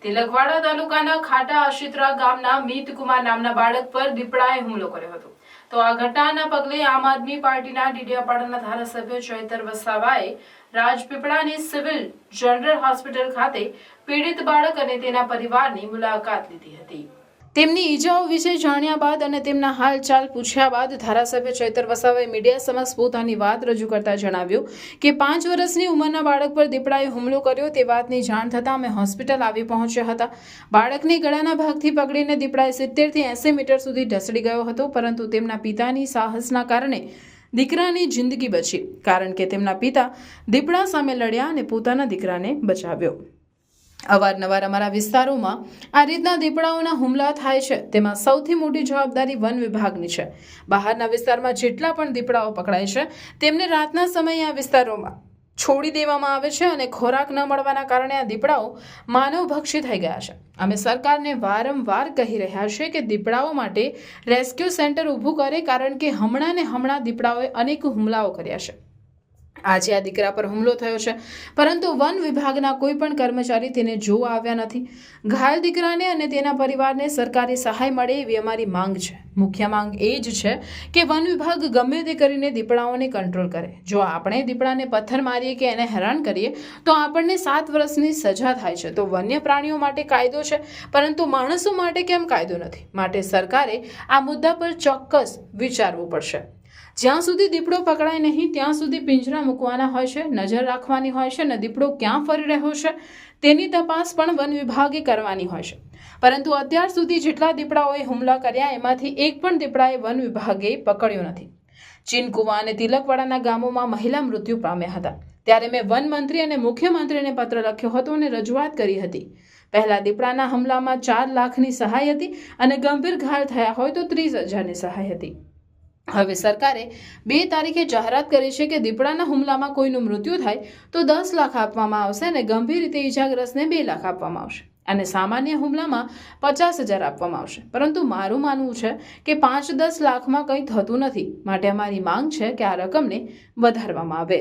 તિલકવાડા તાલુકાના ખાટા આશિત્રા ગામના મીતકુમાર નામના બાળક પર દીપડાએ હુમલો કર્યો હતો. તો આ ઘટનાના પગલે આમ આદમી પાર્ટીના ડેડિયાપાડાના ધારાસભ્ય ચૈતર વસાવાએ રાજપીપળાની સિવિલ જનરલ હોસ્પિટલ ખાતે પીડિત બાળક અને તેના પરિવારની મુલાકાત લીધી હતી. તેમની ઈજાઓ વિશે જાણ્યા બાદ અને તેમના હાલચાલ પૂછ્યા બાદ ધારાસભ્ય ચૈતર વસાવાએ મીડિયા સમક્ષ પોતાની વાત રજૂ કરતા જણાવ્યું કે 5 વર્ષની ઉંમરના બાળક પર દીપડાએ હુમલો કર્યો તે વાતની જાણ થતાં અમે હોસ્પિટલ આવી પહોંચ્યા હતા. બાળકને ગળાના ભાગથી પકડીને દીપડાએ 70 થી 80 મીટર સુધી ઢસડી ગયો હતો, પરંતુ તેમના પિતાની સાહસના કારણે દીકરાની જિંદગી બચી, કારણ કે તેમના પિતા દીપડા સામે લડ્યા અને પોતાના દીકરાને બચાવ્યો. અવારનવાર અમારા વિસ્તારોમાં આ રીતના દીપડાઓના હુમલા થાય છે, તેમાં સૌથી મોટી જવાબદારી વન વિભાગની છે. બહારના વિસ્તારમાં જેટલા પણ દીપડાઓ પકડાય છે તેમને રાતના સમયે આ વિસ્તારોમાં છોડી દેવામાં આવે છે અને ખોરાક ન મળવાના કારણે આ દીપડાઓ માનવભક્ષી થઈ ગયા છે. અમે સરકારને વારંવાર કહી રહ્યા છીએ કે દીપડાઓ માટે રેસ્ક્યુ સેન્ટર ઊભું કરે, કારણ કે હમણાં દીપડાઓએ અનેક હુમલાઓ કર્યા છે. આજે આ દીકરા પર હુમલો થયો છે, પરંતુ વન વિભાગના કોઈ પણ કર્મચારી તેને જોવા આવ્યા નથી. ઘાયલ દીકરાને અને તેના પરિવારને સરકારી સહાય મળે એવી અમારી માંગ છે. મુખ્ય માંગ એ જ છે કે વન વિભાગ ગમે તે કરીને દીપડાઓને કંટ્રોલ કરે. જો આપણે દીપડાને પથ્થર મારીએ કે એને હેરાન કરીએ તો આપણને 7 વર્ષની સજા થાય છે. તો વન્ય પ્રાણીઓ માટે કાયદો છે, પરંતુ માણસો માટે કેમ કાયદો નથી? માટે સરકારે આ મુદ્દા પર ચોક્કસ વિચારવું પડશે. જ્યાં સુધી દીપડો પકડાય નહીં ત્યાં સુધી પિંજરા મૂકવાના હોય છે, નજર રાખવાની હોય છે અને દીપડો ક્યાં ફરી રહ્યો છે તેની તપાસ પણ વન વિભાગે કરવાની હોય છે. પરંતુ અત્યાર સુધી જેટલા દીપડાઓએ હુમલા કર્યા એમાંથી એક પણ દીપડાએ વન વિભાગે પકડ્યો નથી. ચીનકુવા અને તિલકવાડાના ગામોમાં મહિલા મૃત્યુ પામ્યા હતા, ત્યારે મેં વન મંત્રી અને મુખ્યમંત્રીને પત્ર લખ્યો હતો અને રજૂઆત કરી હતી. પહેલા દીપડાના હુમલામાં 4 લાખની સહાય હતી અને ગંભીર ઘાયલ થયા હોય તો 30,000ની સહાય હતી. હવે સરકારે 2 તારીખે જાહેરાત કરી છે કે દીપડાના હુમલામાં કોઈનું મૃત્યુ થાય તો 10 લાખ આપવામાં આવશે અને ગંભીર રીતે ઈજાગ્રસ્તને 2 લાખ આપવામાં આવશે અને સામાન્ય હુમલામાં 50,000 આપવામાં આવશે. પરંતુ મારું માનવું છે કે 5-10 લાખમાં કંઈ થતું નથી, માટે અમારી માંગ છે કે આ રકમને વધારવામાં આવે.